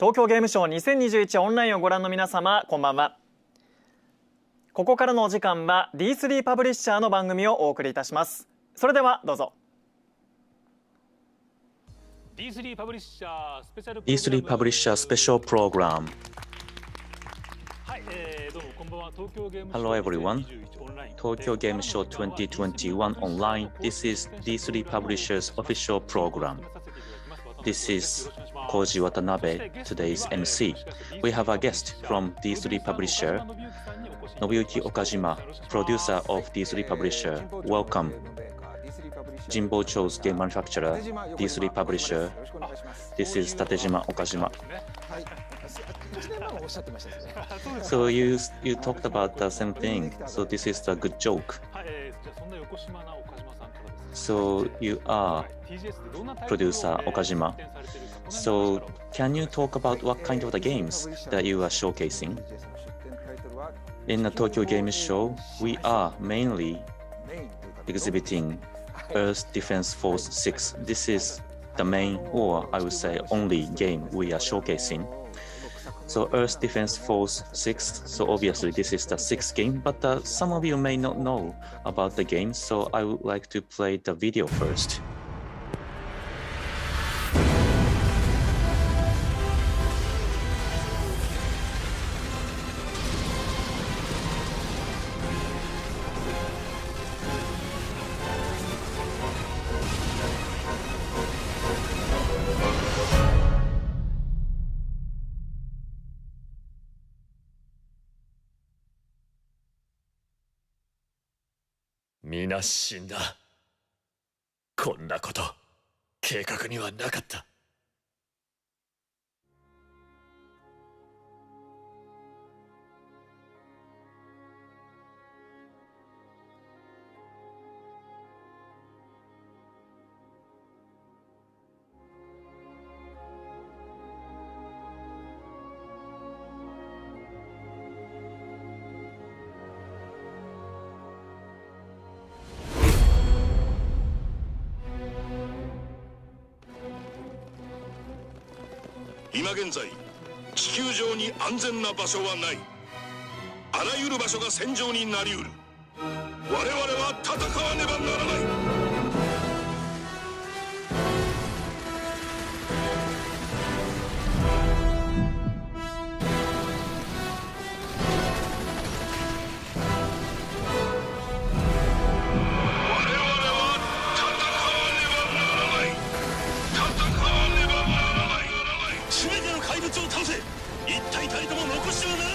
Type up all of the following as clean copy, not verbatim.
東京ゲームショウ2021オンラインをご覧の皆様、こんばんは。ここからのお時間は D3 パブリッシャーの番組をお送りいたします。それではどうぞ。 D3 パブリッシャースペシャルプログラム。はい、どうもこんばんは。東京ゲームショウ Hello everyone. Tokyo Game Show 2021 online. This is D3 Publishers official program. This is Koji Watanabe, today's MC. We have a guest from D3 Publisher, Nobuyuki Okajima, producer of D3 Publisher. Welcome. Jinbo Cho's game manufacturer, D3 Publisher. This is Tatejima Okajima. So you talked about the same thing. So this is a good joke. So you are producer Okajima. So can you talk about what kind of the games that you are showcasing? In the Tokyo Game Show, we are mainly exhibiting Earth Defense Force 6. This is the main, or I would say only game we are showcasing. So Earth Defense Force 6, so obviously this is the 6th game, but some of you may not know about the game, so I would like to play the video first.皆死んだ。こんなこと計画にはなかった。今現在地球上に安全な場所はない。あらゆる場所が戦場になりうる。我々は戦わねばならない。一体たりとも残してはならない。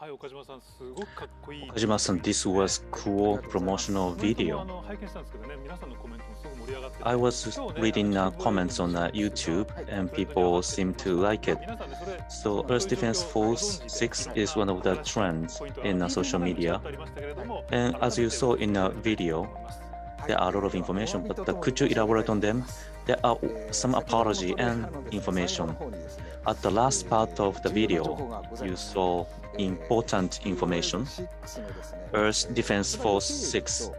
Okajima-san, this was cool promotional video. I was reading comments on YouTube and people seem to like it. So Earth Defense Force 6 is one of the trends in social media. And as you saw in the video, there are a lot of information, but could you elaborate on them? There are some apology and information. At the last part of the video, you saw important information. Earth Defense Force 6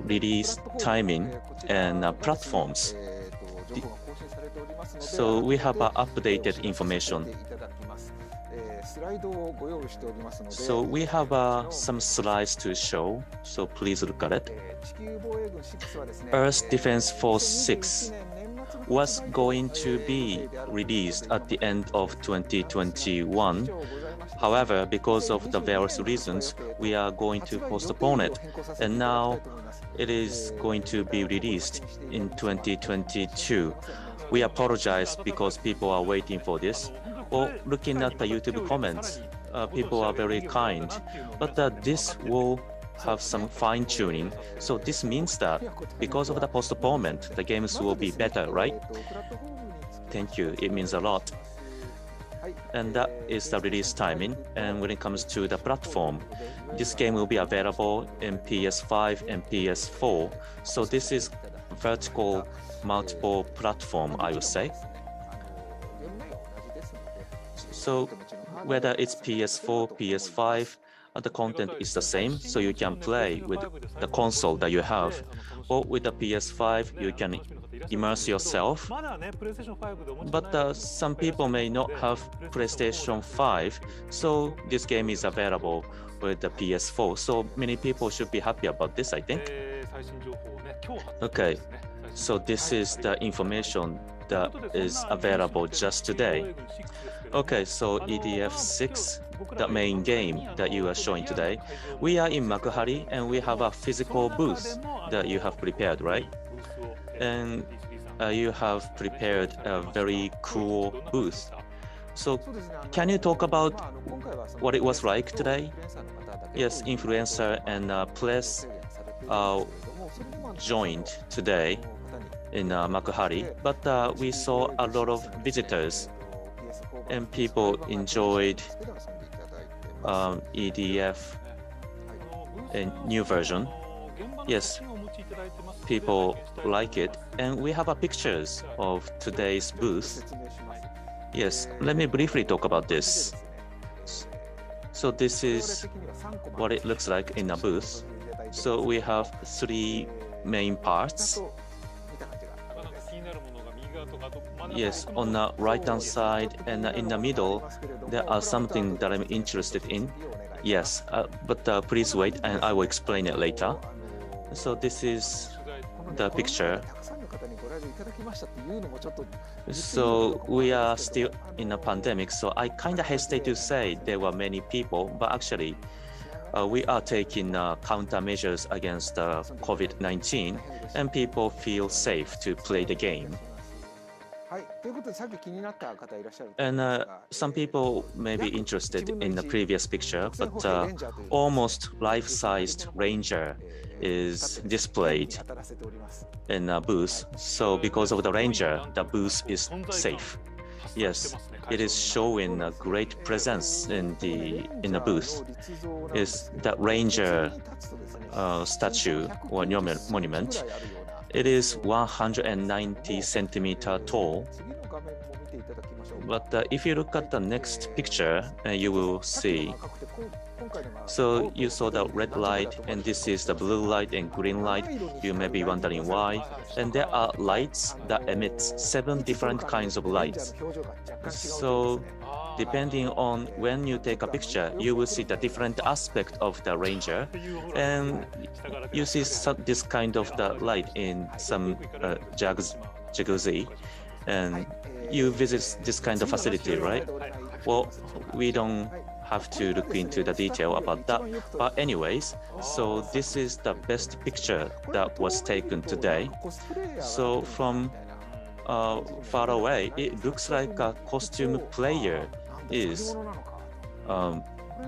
release timing and platforms. So we have updated information. So we have some slides to show, so please look at it. Earth Defense Force 6 was going to be released at the end of 2021. However, because of the various reasons, we are going to postpone it. And now it is going to be released in 2022. We apologize because people are waiting for this. Or looking at the YouTube comments, people are very kind. But this will have some fine-tuning. So this means that because of the postponement, the games will be better, right? Thank you. It means a lot. And that is the release timing. And when it comes to the platform, this game will be available in PS5 and PS4. So this is vertical multiple platform, I would say. So whether it's PS4, PS5, the content is the same, so you can play with the console that you have. Or with the PS5, you can immerse yourself. But some people may not have PlayStation 5, so this game is available with the PS4. So many people should be happy about this, I think. Okay, so this is the information that is available just today. Okay, so EDF6, the main game that you are showing today. We are in Makuhari and we have a physical booth that you have prepared, right? And you have prepared a very cool booth. So can you talk about what it was like today? Yes, influencer and press joined today in Makuhari, but we saw a lot of visitors and people enjoyed EDF a new version. Yes, people like it, and we have pictures of today's booth. Yes, let me briefly talk about this. So this is what it looks like in a booth. So we have three main parts. Yes, on the right-hand side and in the middle, there are something that I'm interested in. Yes, but please wait and I will explain it later. So this is the picture. So we are still in a pandemic, so I kind of hesitate to say there were many people, but actually we are taking countermeasures against COVID-19 and people feel safe to play the game. And some people may be interested in the previous picture, but almost life-sized Ranger is displayed in a booth. So because of the Ranger, the booth is safe. Yes, it is showing a great presence in the booth. Is that Ranger statue or monument? It is 190 centimeters tall. But if you look at the next picture, you will see. So you saw the red light, and this is the blue light and green light. You may be wondering why. And there are lights that emit 7 different kinds of lights. So depending on when you take a picture, you will see the different aspect of the Ranger. And you see this kind of the light in some jacuzzi. And you visit this kind of facility, right? Well, we don't have to look into the detail about that. But anyways, so this is the best picture that was taken today. So from far away, it looks like a costume player is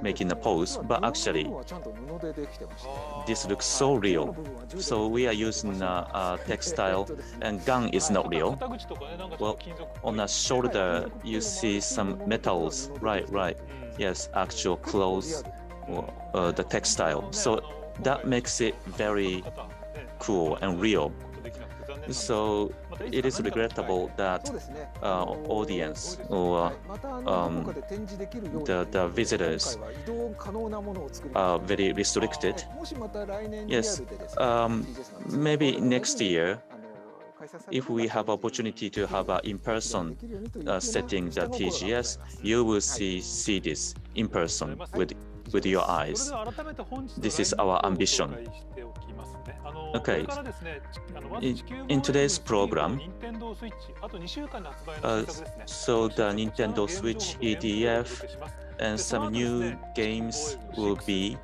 making a pose, but actually this looks so real. So we are using a textile, and gun is not real. Well, on the shoulder you see some metals, right. Yes, actual clothes or the textile. So that makes it very cool and real. So it is regrettable that audience or the visitors are very restricted. Yes, maybe next year, if we have opportunity to have an in-person setting the TGS, you will see this in person with your eyes. This is our ambition. Okay. In today's program, so the Nintendo Switch EDF and some new games will be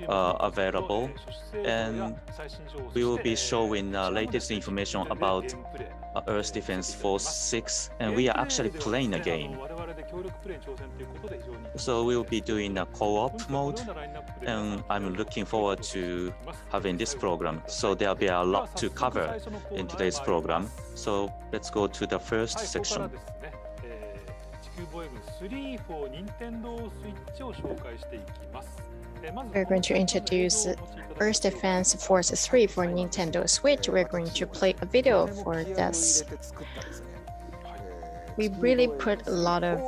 available, and we will be showing latest information about Earth Defense Force 6, and we are actually playing a game. So we will be doing a co-op mode, and I'm looking forward to having this program. So there'll be a lot to cover in today's program. So let's go to the first section. We're going to introduce Earth Defense Force 3 for Nintendo Switch. We're going to play a video for this. We really put a lot of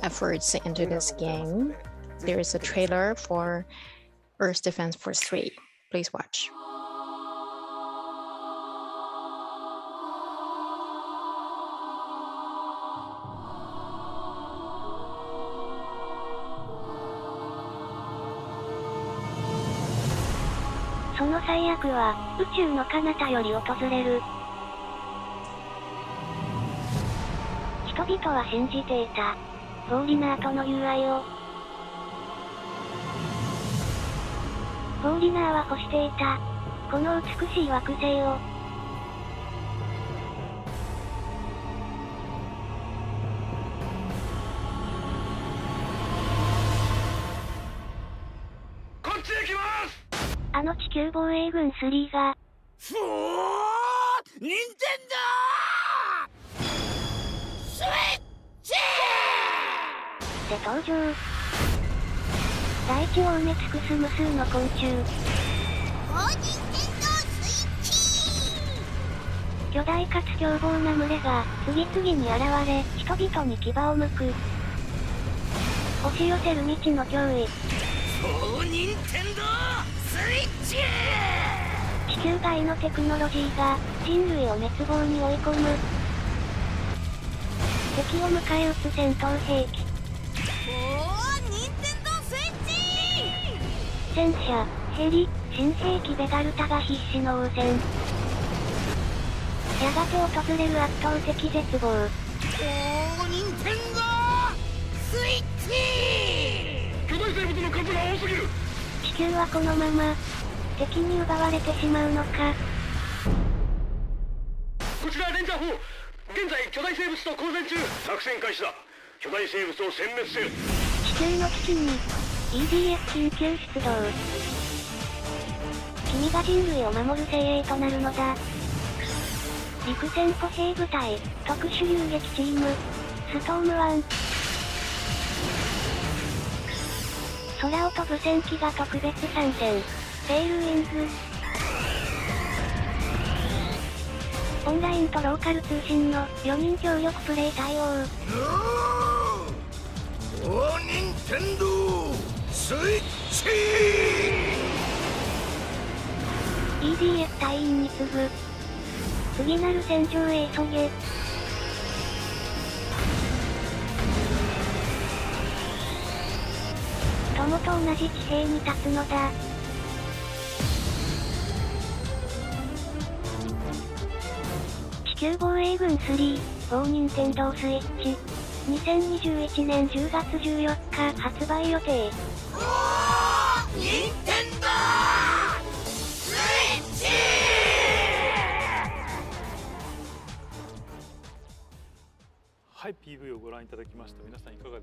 efforts into this game. There is a trailer for Earth Defense Force 3. Please watch.その最悪は宇宙の彼方より訪れる。人々は信じていた。フォーリナーとの友愛を。フォーリナーは欲していた。この美しい惑星を。こっちへ来ます。あの地球防衛軍3が。ふぉー！ニンテンドー！スイッチで登場。大地を埋め尽くす無数の昆虫。おニンテンドースイッチ巨大かつ凶暴な群れが次々に現れ、人々に牙を向く。押し寄せる未知の脅威。おニンテンドースイッチ地球外のテクノロジーが人類を滅亡に追い込む。敵を迎え撃つ戦闘兵器。おニンテンドースイッチ戦車、ヘリ、新兵器ベガルタが必死の応戦。やがて訪れる圧倒的絶望。おニンテンドースイッチ巨大生物の数が多すぎる。地球はこのまま敵に奪われてしまうのか。こちらレンジャー4。現在巨大生物と交戦中。作戦開始だ。巨大生物を殲滅せよ。地球の危機に EDF 緊急出動。君が人類を守る精鋭となるのだ。陸戦歩兵部隊特殊遊撃チームストーム1。空を飛ぶ戦機が特別参戦。ペールウィング。オンラインとローカル通信の4人協力プレイ対応。おニンテンドースイッチ EDF 隊員に次ぐ。次なる戦場へ急げ。友と同じ地平に立つのだ。地球防衛軍3、4ニンテンドースイッチ。2021年10月14日発売予定。おニンテンドースイッチはい、PV をご覧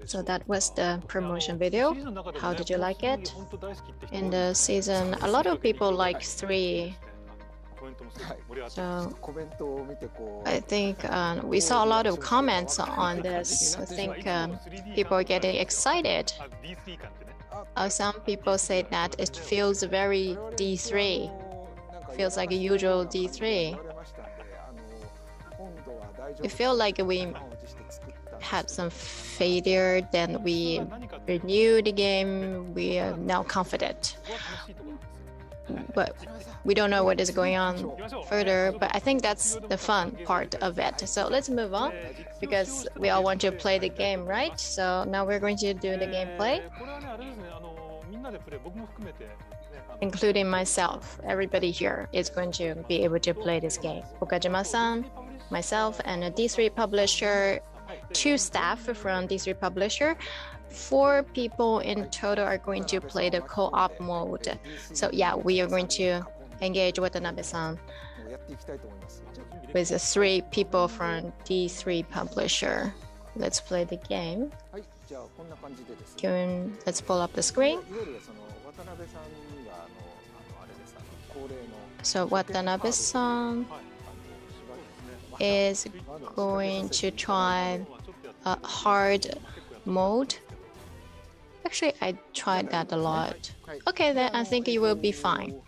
So that was the promotion video. How did you like it? In the season, a lot of people like 3. So I think we saw a lot of comments on this. I think people are getting excited. Some people say that it feels very D3, feels like a usual D3. We feel like we had some failure, then we renewed the game, we are now confident. But we don't know what is going on further, but I think that's the fun part of it. So let's move on, because we all want to play the game, right? So now we're going to do the gameplay, including myself. Everybody here is going to be able to play this game. Okajima-san, myself, and a D3 Publisher, 2 staff from D3 Publisher. 4 people in total are going to play the co-op mode. So yeah, we are going to engage Watanabe-san with 3 people from D3 Publisher. Let's play the game. Let's pull up the screen. So Watanabe-san is going to try a hard mode. Actually, I tried that a lot. Okay, then I think you will be fine.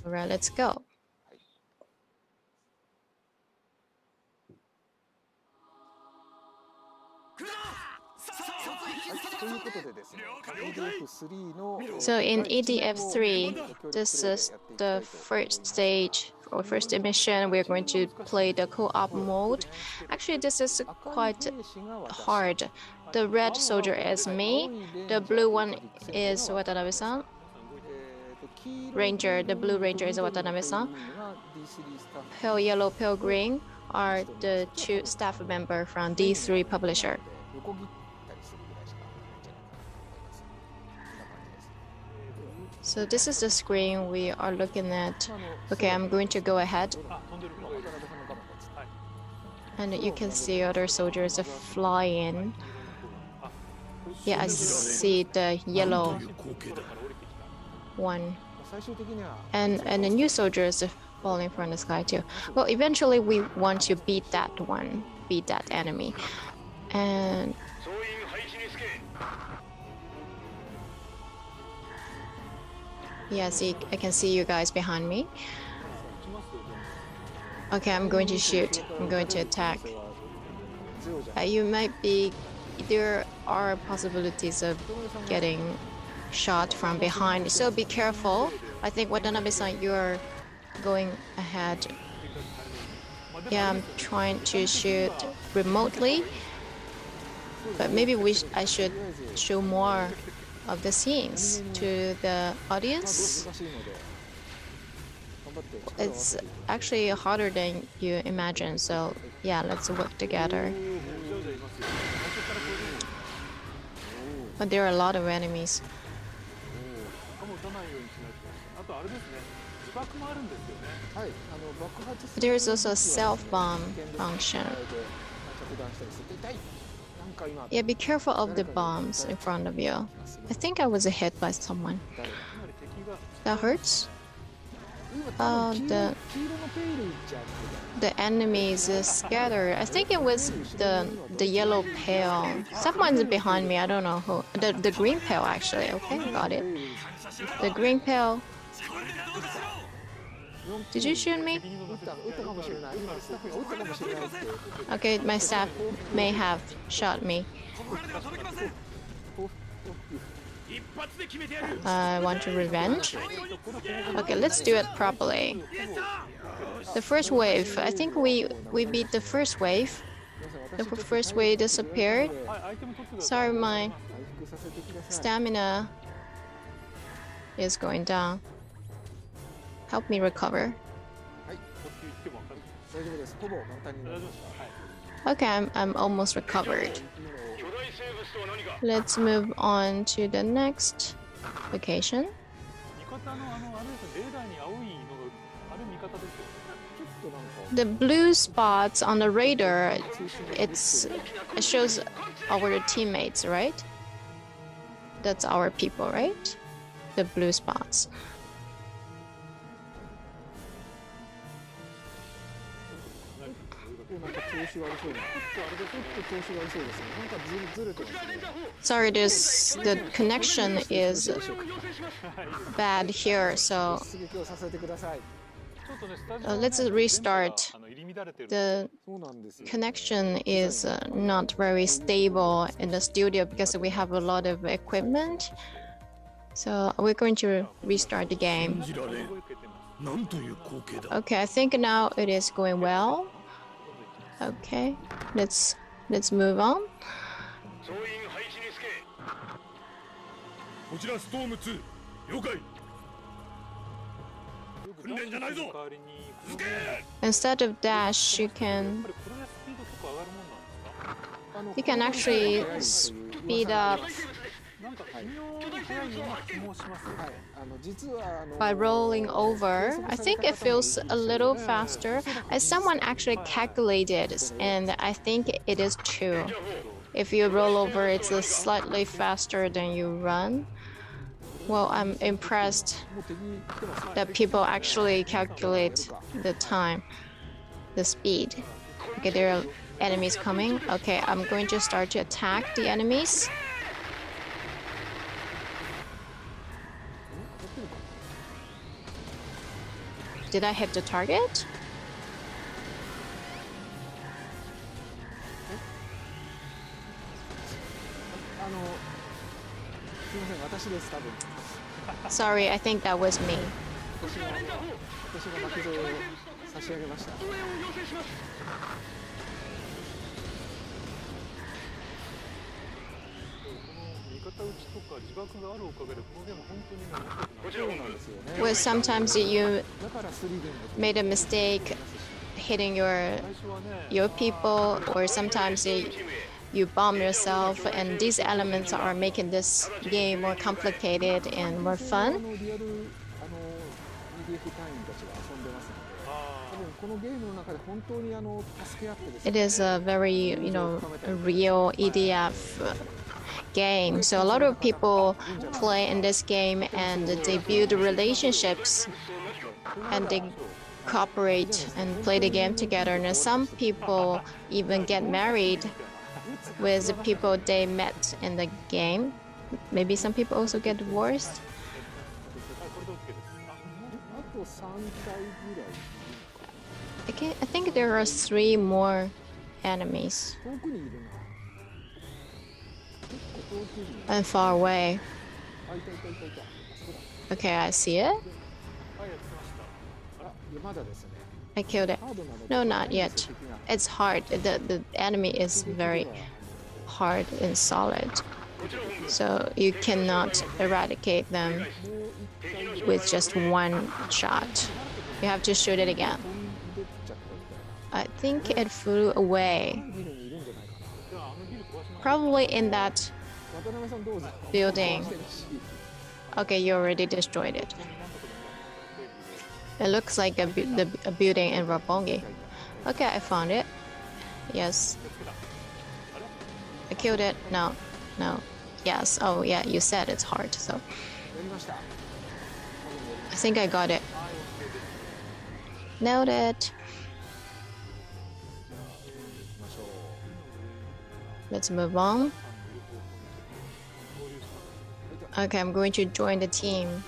All right, let's go. So in EDF3, this is the first stage or first mission. We're going to play the co-op mode. Actually, this is quite hard. The red soldier is me. The blue one is Watanabe-san. Ranger, the blue ranger is Watanabe-san. Pale yellow, pale green are the 2 staff members from D3 Publisher. So this is the screen we are looking at. Okay, I'm going to go ahead. And you can see other soldiers flying. Yeah, I see the yellow one. And the new soldiers are falling from the sky too. Well, eventually we want to beat that one, beat that enemy. And yeah, see, I can see you guys behind me. Okay, I'm going to shoot. I'm going to attack. You might be... There are possibilities of getting shot from behind, so be careful. I think Watanabe-san, you're going ahead. Yeah, I'm trying to shoot remotely, but maybe I should show more of the scenes to the audience. It's actually harder than you imagine, so yeah, let's work together. But there are a lot of enemies. There's also a self-bomb function. Yeah, be careful of the bombs in front of you. I think I was hit by someone. That hurts? The enemies scattered. I think it was the yellow pale. Someone's behind me. I don't know who. The green pale actually. Okay, got it. The green pale. Did you shoot me? Okay, my staff may have shot me. I want to revenge. Okay, let's do it properly. The first wave. I think we beat the first wave. The first wave disappeared. Sorry, my stamina is going down. Help me recover. Okay, I'm almost recovered. Let's move on to the next location. The blue spots on the radar, it shows our teammates, right? That's our people, right? The blue spots. Sorry, the connection is bad here, so let's restart. The connection is not very stable in the studio because we have a lot of equipment. So we're going to restart the game. Okay, I think now it is going well. Okay, let's move on. Instead of dash, you can actually speed up by rolling over. I think it feels a little faster. Someone actually calculated, and I think it is true. If you roll over, it's slightly faster than you run. Well, I'm impressed that people actually calculate the time, the speed. Okay, there are enemies coming. Okay, I'm going to start to attack the enemies. Did I hit the target? Sorry, I think that was me. Well, sometimes you made a mistake hitting your people, or sometimes you bomb yourself, and these elements are making this game more complicated and more fun. It is a very, a real EDF game. So a lot of people play in this game and they build relationships and they cooperate and play the game together. And some people even get married with the people they met in the game. Maybe some people also get divorced. I think there are 3 more enemies. And far away. Okay, I see it. I killed it. No, not yet. It's hard. The enemy is very hard and solid. So you cannot eradicate them with just one shot. You have to shoot it again. I think it flew away. Probably in that building. Okay, you already destroyed it. It looks like a building in Roppongi. Okay, I found it. Yes. I killed it. No. Yes. Oh, yeah, you said it's hard, so. I think I got it. Nailed it. Let's move on. Okay, I'm going to join the team.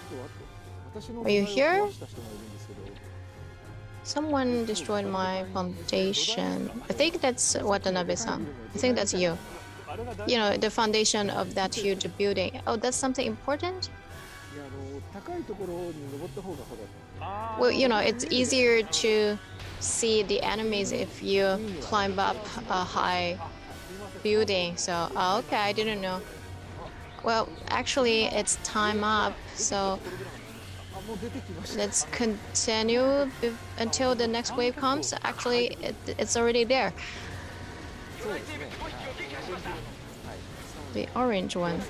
Are you here? Someone destroyed my foundation. I think that's Watanabe-san. I think that's you. You know, the foundation of that huge building. Oh, that's something important? Well, you know, it's easier to see the enemies if you climb up a high building. So, oh, okay, I didn't know. Well, actually, it's time up, so let's continue until the next wave comes. Actually, it's already there. The orange one.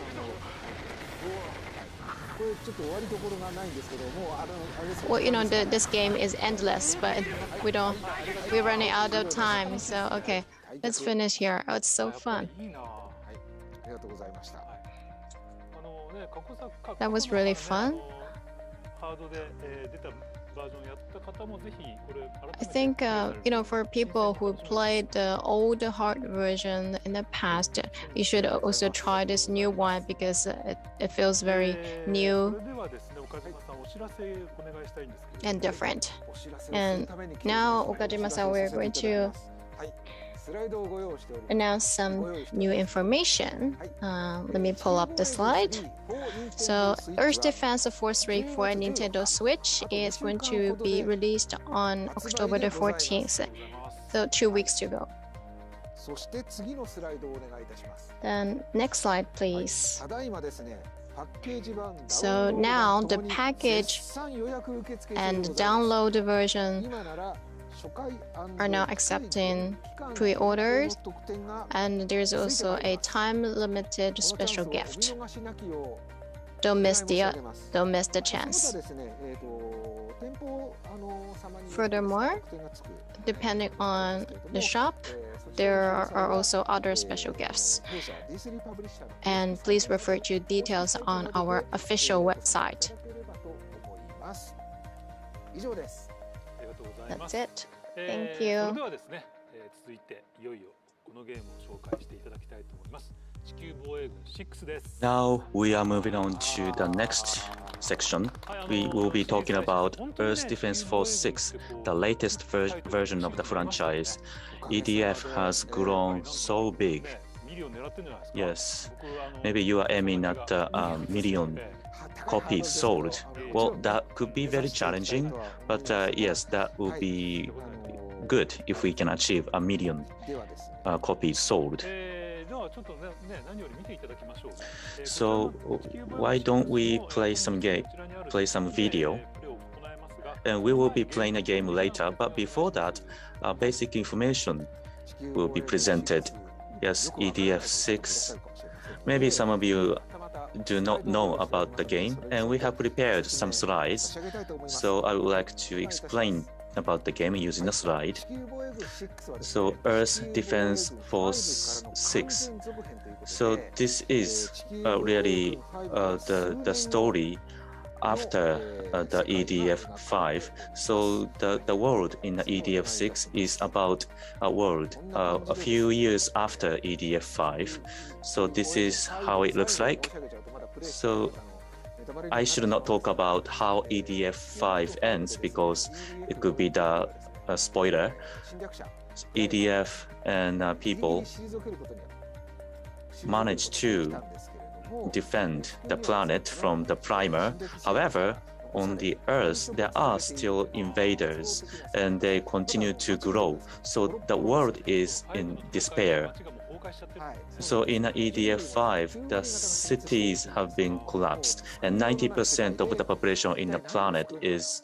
Well, you know, this game is endless, but we're running out of time. So, okay, let's finish here. Oh, it's so fun. That was really fun. I think, you know, for people who played the old hard version in the past, you should also try this new one because it feels very new and different. And now, Okajima-san, we're going to announce some new information. Let me pull up the slide. So, Earth Defense Force 3 for Nintendo Switch is going to be released on October the 14th, so 2 weeks to go. Then, next slide, please. So now the package and download version are now accepting pre-orders, and there's also a time-limited special gift. Don't miss the chance. Furthermore, depending on the shop, there are also other special gifts. And please refer to details on our official website. That's it. Thank you. Now we are moving on to the next section. We will be talking about Earth Defense Force 6, the latest version of the franchise. EDF has grown so big. Yes, maybe you are aiming at a million copies sold. Well, that could be very challenging, but yes, that will be good if we can achieve a million copies sold. So why don't we play some video, and we will be playing a game later, but before that, basic information will be presented. Yes, EDF 6. Maybe some of you do not know about the game, and we have prepared some slides, so I would like to explain about the game using a slide. So Earth Defense Force 6. So this is really the story after the EDF 5. So the world in the EDF 6 is about a world a few years after EDF 5. So this is how it looks like. So I should not talk about how EDF 5 ends because it could be the spoiler. EDF and people managed to defend the planet from the primer. However, on the Earth, there are still invaders and they continue to grow. So the world is in despair. So in EDF 5, the cities have been collapsed and 90% of the population in the planet is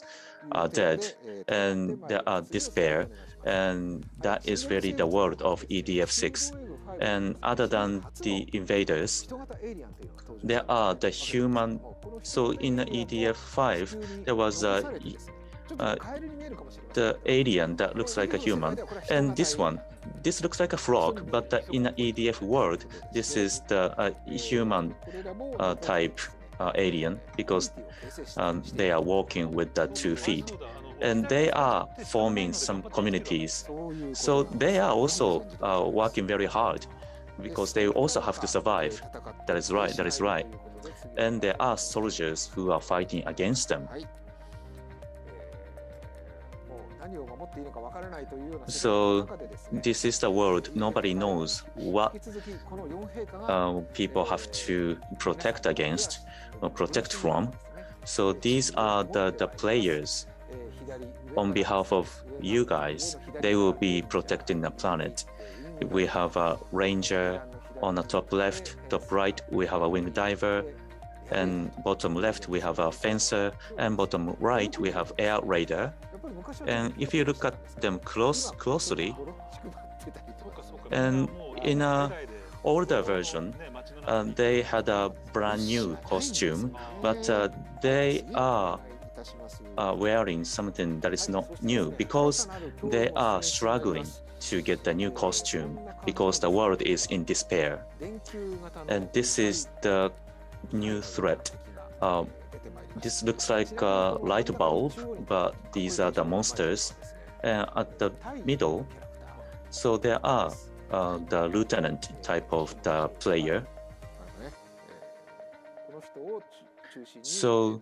dead, and there are despair, and that is really the world of EDF 6. And other than the invaders, there are the human. So in the EDF 5, there was the alien that looks like a human, and this looks like a frog, but in the EDF world, this is the human type alien because they are walking with the 2 feet. And they are forming some communities. So they are also working very hard because they also have to survive. That is right, that is right. And there are soldiers who are fighting against them. So this is the world. Nobody knows what people have to protect against or protect from. So these are the players. On behalf of you guys, they will be protecting the planet. We have a ranger on the top left, top right, we have a wing diver, and bottom left, we have a fencer, and bottom right, we have air raider. And if you look at them closely, and in an older version, they had a brand new costume, but they are wearing something that is not new because they are struggling to get the new costume because the world is in despair. And this is the new threat. This looks like a light bulb, but these are the monsters. At the middle, so there are the lieutenant type of the player. So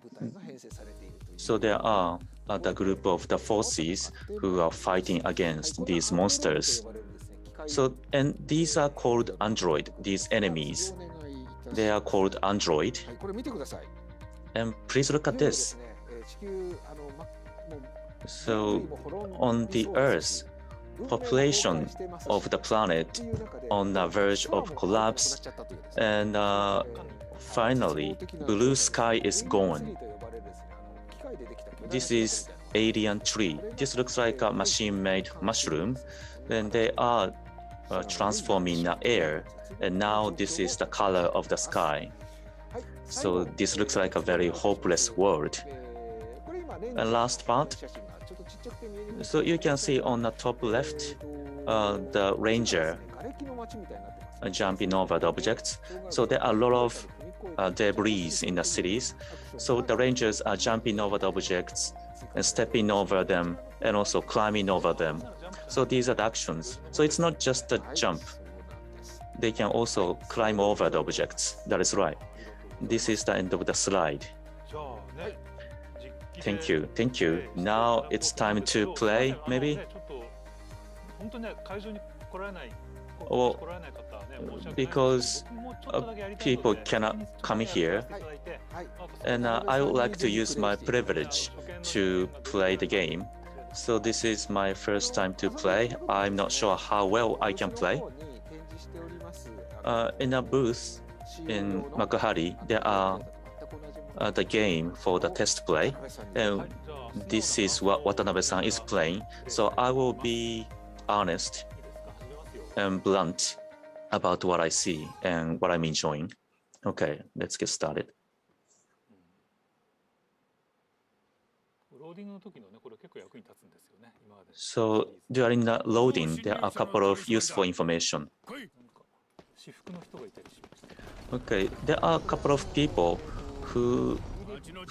there are the group of the forces who are fighting against these monsters. So, and these are called android, these enemies. They are called android. And please look at this. So on the Earth, population of the planet on the verge of collapse, and finally, blue sky is gone. This is alien tree. This looks like a machine-made mushroom. Then they are transforming the air, and now this is the color of the sky. So this looks like a very hopeless world. And last part. So you can see on the top left, the ranger jumping over the objects. So there are a lot of debris in the cities. So the rangers are jumping over the objects and stepping over them and also climbing over them. So these are the actions. So it's not just a jump. They can also climb over the objects. That is right. This is the end of the slide. Thank you. Thank you. Now it's time to play, maybe? Or because people cannot come here, and I would like to use my privilege to play the game. So this is my first time to play. I'm not sure how well I can play. In a booth in Makuhari, there are the game for the test play, and this is what Watanabe-san is playing. So I will be honest and blunt about what I see and what I'm enjoying. Okay, let's get started. So during the loading, there are a couple of useful information. Okay, there are a couple of people who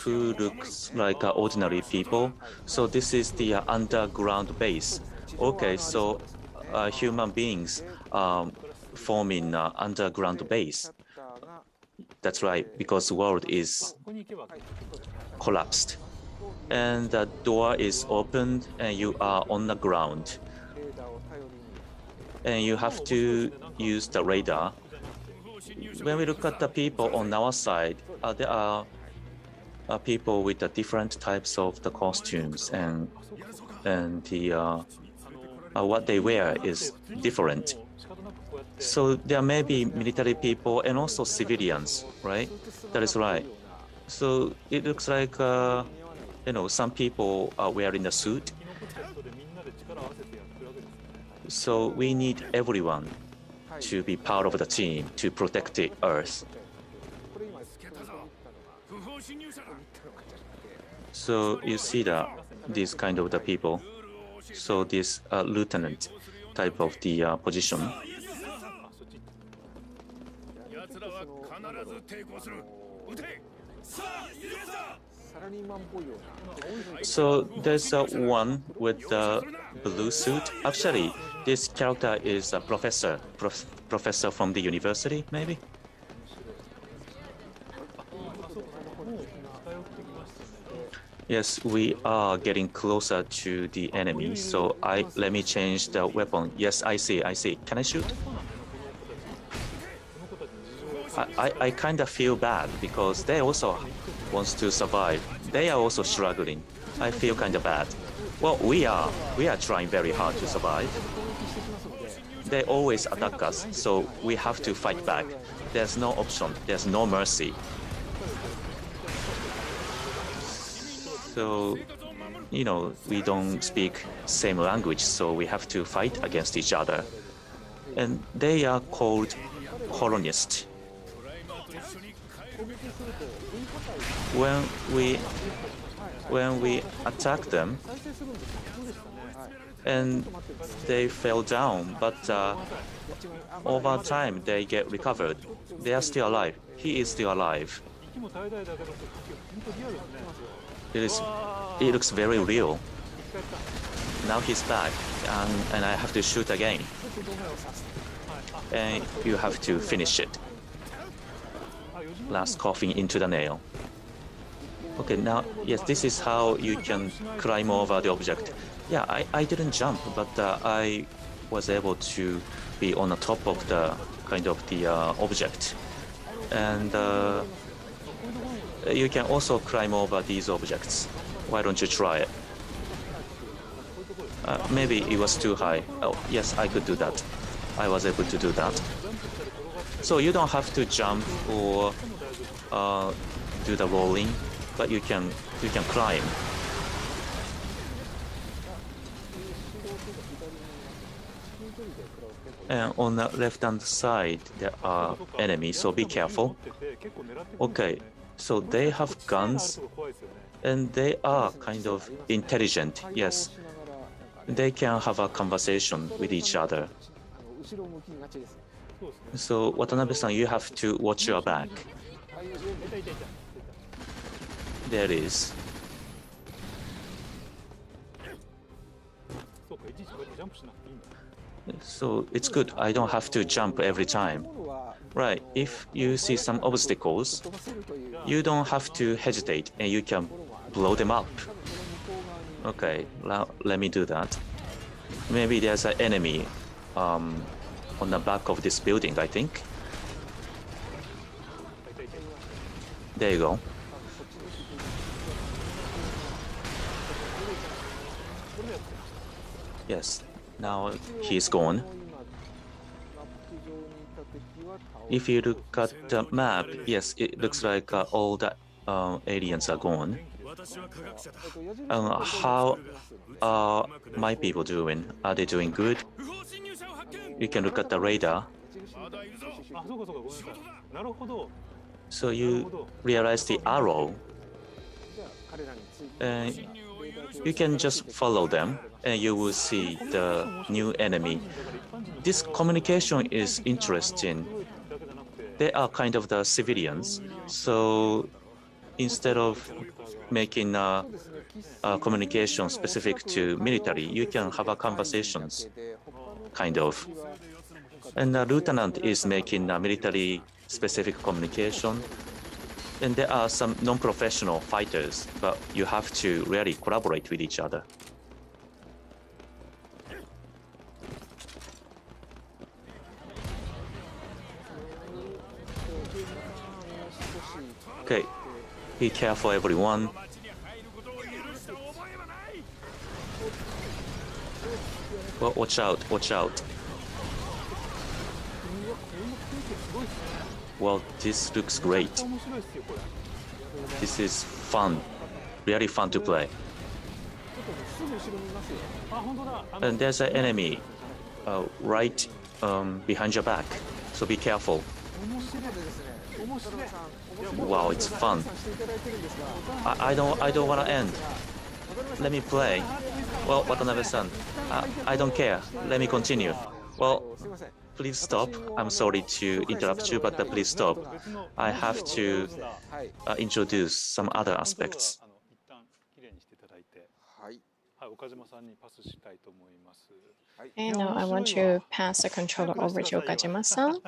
looks like ordinary people. So this is the underground base. Okay, so human beings forming underground base. That's right, because the world is collapsed. And the door is opened and you are on the ground. And you have to use the radar. When we look at the people on our side, there are people with the different types of the costumes, and the what they wear is different. So there may be military people and also civilians, right? That is right. So it looks like some people are wearing a suit. So we need everyone to be part of the team to protect the Earth. So you see these kind of the people. So this lieutenant type of the position. So there's one with the blue suit. Actually, this character is a professor from the university, maybe. Yes, we are getting closer to the enemy. So let me change the weapon. Yes, I see. Can I shoot? I kind of feel bad because they also want to survive. They are also struggling. I feel kind of bad. Well, we are trying very hard to survive. They always attack us, so we have to fight back. There's no option. There's no mercy. So, we don't speak same language, so we have to fight against each other. And they are called colonists. when we attack them, and they fell down, but over time they get recovered. They are still alive. He is still alive. It looks very real. Now he's back, and I have to shoot again. And you have to finish it. Last coffin into the nail. Okay, now, yes, this is how you can climb over the object. Yeah, I didn't jump, but I was able to be on the top of the kind of the object. And you can also climb over these objects. Why don't you try it? Maybe it was too high. Oh, yes, I could do that. I was able to do that. So you don't have to jump or do the rolling, but you can climb. And on the left-hand side, there are enemies, so be careful. Okay, so they have guns, and they are kind of intelligent, yes. They can have a conversation with each other. So, Watanabe-san, you have to watch your back. There it is. So it's good. I don't have to jump every time. Right, if you see some obstacles, you don't have to hesitate and you can blow them up. Okay, let me do that. Maybe there's an enemy on the back of this building, I think. There you go. Yes, now he's gone. If you look at the map, yes, it looks like all the aliens are gone. How are my people doing? Are they doing good? You can look at the radar. So you realize the arrow. You can just follow them and you will see the new enemy. This communication is interesting. They are kind of the civilians, so instead of making a communication specific to military, you can have a conversations, kind of. And the lieutenant is making a military-specific communication. And there are some non-professional fighters, but you have to really collaborate with each other. Okay, be careful, everyone. Well, watch out, watch out. Well, this looks great. This is fun, really fun to play. And there's an enemy right behind your back, so be careful. Wow, it's fun. I don't want to end. Let me play. Well, Watanabe-san, I don't care. Let me continue. Well, please stop. I'm sorry to interrupt you, but please stop. I have to introduce some other aspects. And now I want to pass the controller over to Okajima-san.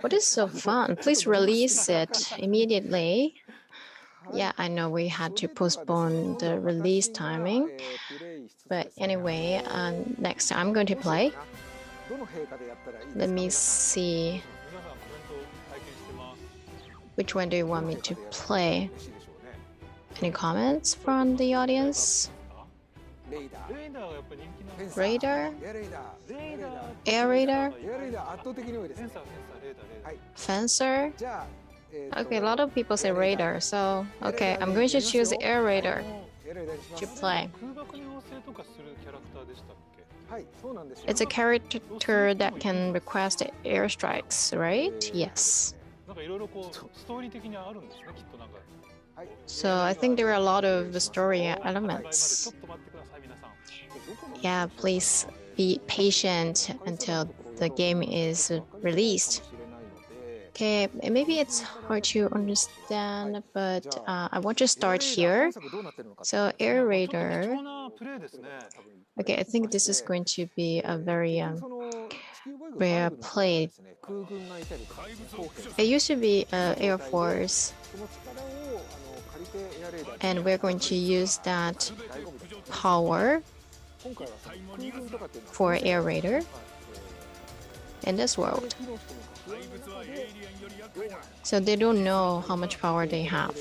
What is so fun? Please release it immediately. Yeah, I know we had to postpone the release timing. But anyway, next time I'm going to play. Let me see. Which one do you want me to play? Any comments from the audience? Radar? Air radar? Fencer? Okay, a lot of people say radar, so okay, I'm going to choose air radar to play. It's a character that can request airstrikes, right? Yes. So I think there are a lot of story elements. Yeah, please be patient until the game is released. Okay, maybe it's hard to understand, but I want to start here. So Air Raider. Okay, I think this is going to be a very rare play. It used to be Air Force, and we're going to use that power for Air Raider in this world. So they don't know how much power they have.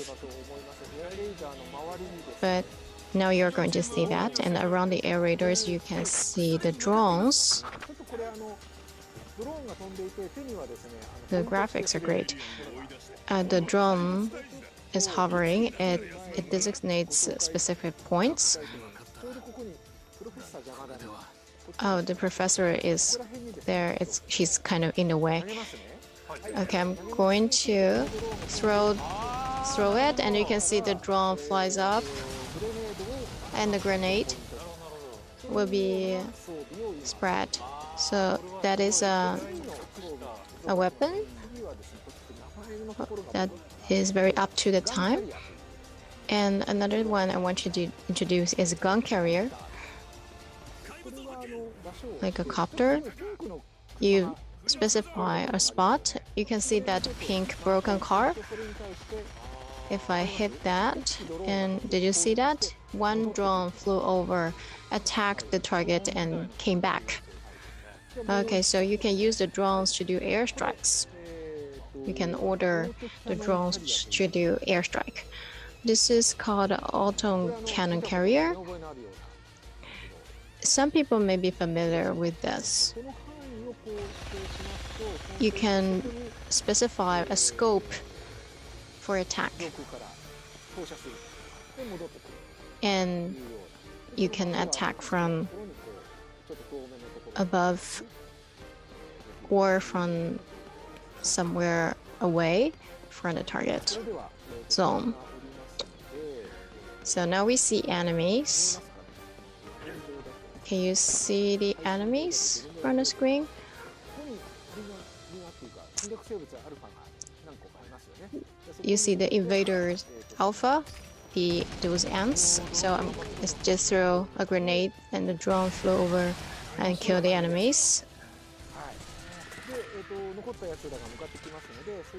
But now you're going to see that, and around the Air Raiders you can see the drones. The graphics are great. The drone is hovering, it designates specific points. Oh, the professor is there. She's kind of in the way. Okay, I'm going to throw it, and you can see the drone flies up, and the grenade will be spread. So that is a weapon that is very up to the time. And another one I want you to introduce is a gun carrier, like a copter. You specify a spot. You can see that pink broken car. If I hit that, and did you see that? One drone flew over, attacked the target, and came back. Okay, so you can use the drones to do airstrikes. You can order the drones to do airstrike. This is called auto cannon carrier. Some people may be familiar with this. You can specify a scope for attack, and you can attack from above or from somewhere away from the target zone. So now we see enemies. Can you see the enemies on the screen? You see the invaders alpha, those ants. So I'm just throw a grenade, and the drone flew over and kill the enemies.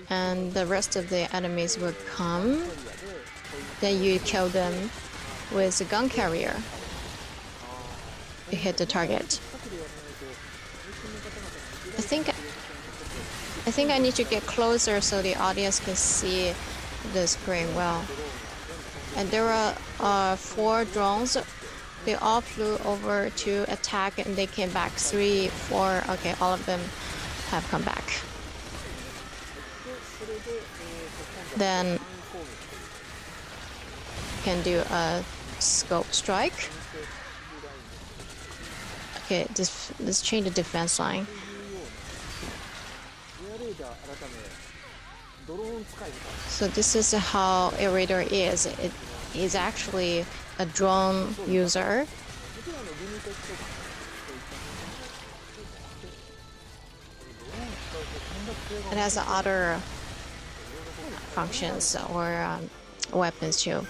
And the rest of the enemies will come. Then you kill them with a gun carrier. You hit the target. I think I need to get closer so the audience can see the screen well. And there are 4 drones. They all flew over to attack, and they came back. 3, 4. Okay, all of them have come back. Then you can do a scope strike. Okay, let's change the defense line. So this is how Air Raider is. It is actually a drone user. It has other functions or weapons too.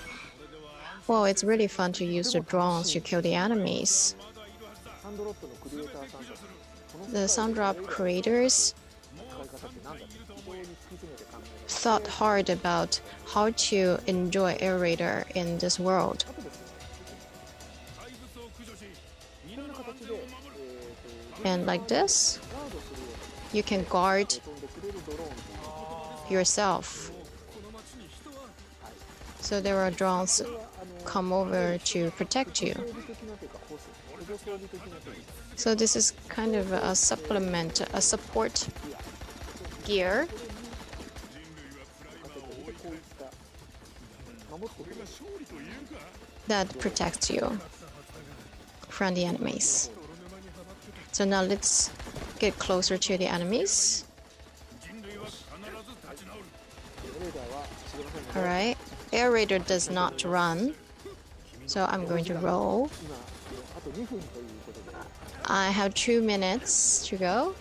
Well, it's really fun to use the drones to kill the enemies. The Soundrop creators thought hard about how to enjoy Air Raider in this world. And like this, you can guard yourself. So there are drones come over to protect you. So this is kind of a supplement, a support gear. That protects you from the enemies. So now let's get closer to the enemies. Alright, aerator does not run, so I'm going to roll. I have 2 minutes to go.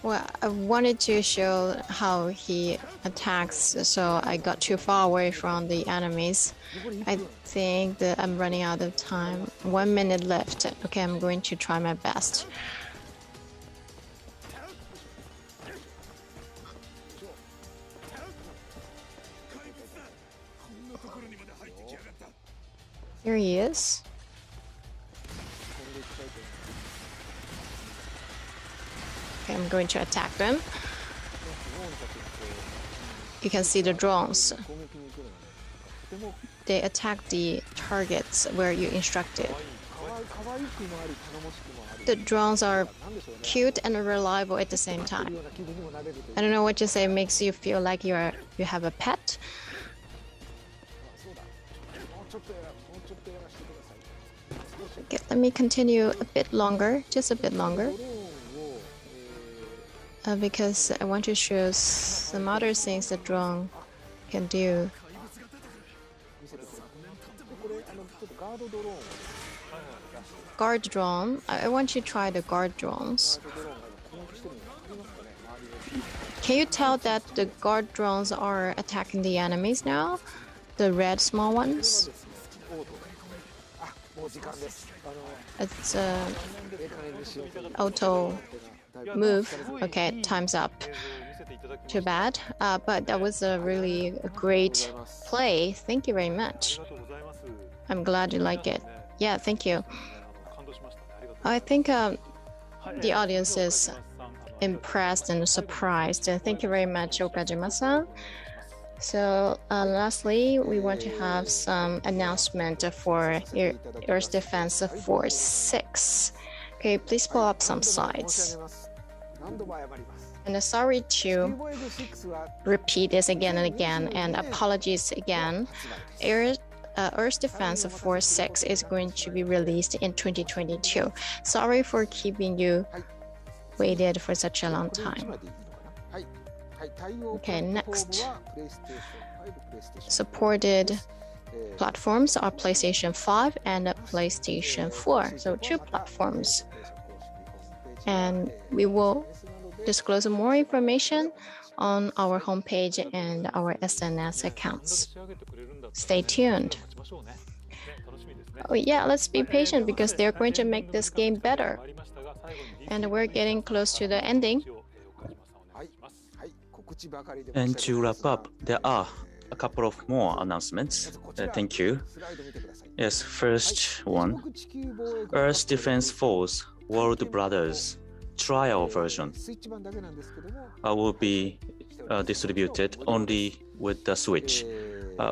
Well, I wanted to show how he attacks, so I got too far away from the enemies. I think that I'm running out of time. 1 minute left. Okay, I'm going to try my best. Here he is. Okay, I'm going to attack them. You can see the drones. They attack the targets where you instructed. The drones are cute and reliable at the same time. I don't know what you say makes you feel like you have a pet. Okay, let me continue a bit longer, just a bit longer. Because I want to show some other things the drone can do. Guard drone. I want you to try the guard drones. Can you tell that the guard drones are attacking the enemies now? The red small ones? It's auto move. Okay, time's up. Too bad. But that was a really great play. Thank you very much. I'm glad you like it. Yeah, thank you. I think the audience is impressed and surprised. Thank you very much, Okajima-san. So lastly, we want to have some announcement for Earth Defense Force 6. Okay, please pull up some slides. And sorry to repeat this again and again, and apologies again. Earth Defense Force 6 is going to be released in 2022. Sorry for keeping you waited for such a long time. Okay, next. Supported platforms are PlayStation 5 and PlayStation 4, so 2 platforms. And we will disclose more information on our homepage and our SNS accounts. Stay tuned. Oh yeah, let's be patient because they're going to make this game better. And we're getting close to the ending. And to wrap up, there are a couple of more announcements. Thank you. Yes, first one, Earth Defense Force World Brothers trial version will be distributed only with the Switch,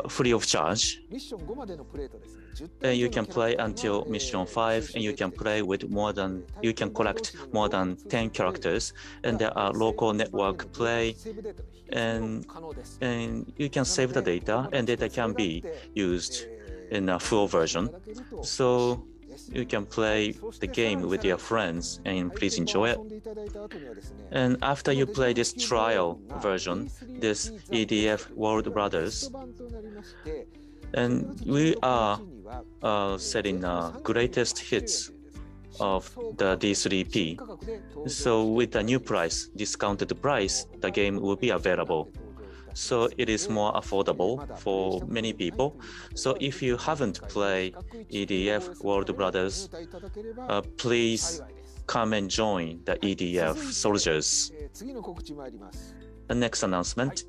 free of charge. And you can play until mission 5, and you can play with you can collect more than 10 characters, and there are local network play, and you can save the data, and data can be used in a full version. So you can play the game with your friends, and please enjoy it. And after you play this trial version, this EDF World Brothers, and we are setting greatest hits of the D3P. So with the new price, discounted price, the game will be available. So it is more affordable for many people. So if you haven't played EDF World Brothers, please come and join the EDF soldiers. The next announcement.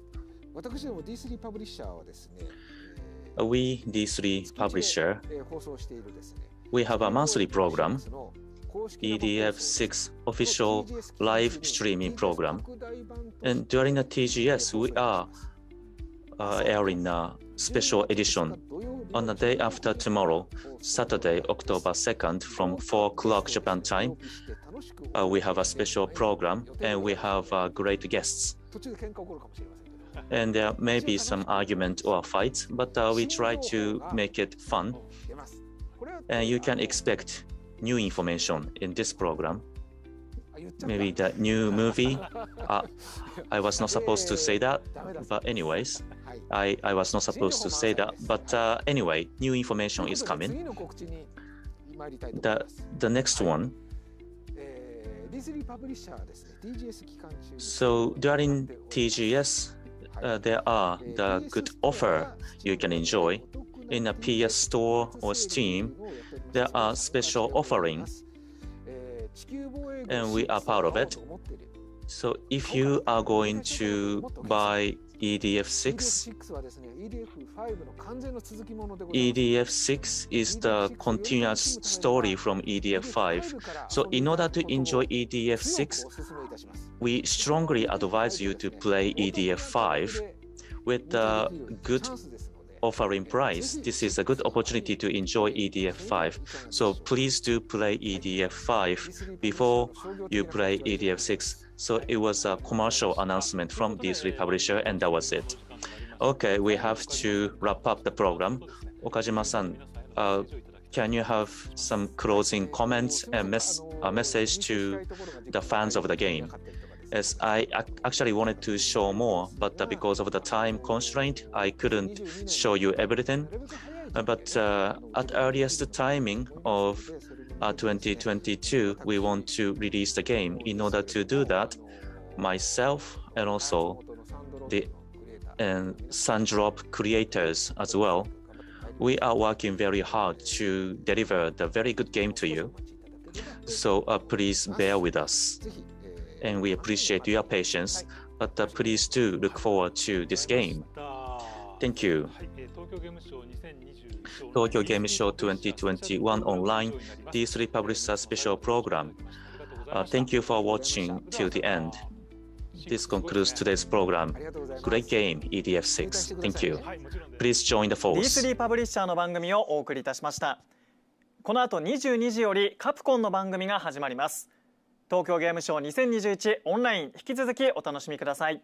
We, D3 Publisher, we have a monthly program, EDF 6 official live streaming program. And during the TGS, we are airing a special edition on the day after tomorrow, Saturday, October 2nd, from 4 o'clock Japan time. We have a special program, and we have great guests. and there may be some argument or fights, but we try to make it fun. And you can expect new information in this program. Maybe the new movie. I was not supposed to say that, but anyways, I was not supposed to say that. But anyway, new information is coming. The next one. So during TGS, there are the good offer you can enjoy. In a PS Store or Steam, there are special offerings, and we are part of it. So if you are going to buy EDF6, EDF6 is the continuous story from EDF5. So in order to enjoy EDF6, we strongly advise you to play EDF5 with the good offering price. This is a good opportunity to enjoy EDF5. So please do play EDF5 before you play EDF6. So it was a commercial announcement from D3 Publisher, and that was it. Okay, we have to wrap up the program. Okajima-san, can you have some closing comments and a message to the fans of the game? Yes, I actually wanted to show more, but because of the time constraint, I couldn't show you everything. But at earliest timing of 2022, we want to release the game. In order to do that, myself and also the Sundrop creators as well, we are working very hard to deliver the very good game to you. So please bear with us. And we appreciate your patience, but please do look forward to this game. Thank you. Tokyo Game Show 2021 online D3 Publisher special program. Thank you for watching till the end. This concludes today's program. Great game, EDF6. Thank you. Please join the force. D3 パブリッシャーの番組をお送りいたしました。この後22時よりカプコンの番組が始まります。東京ゲームショウ2021オンライン引き続きお楽しみください。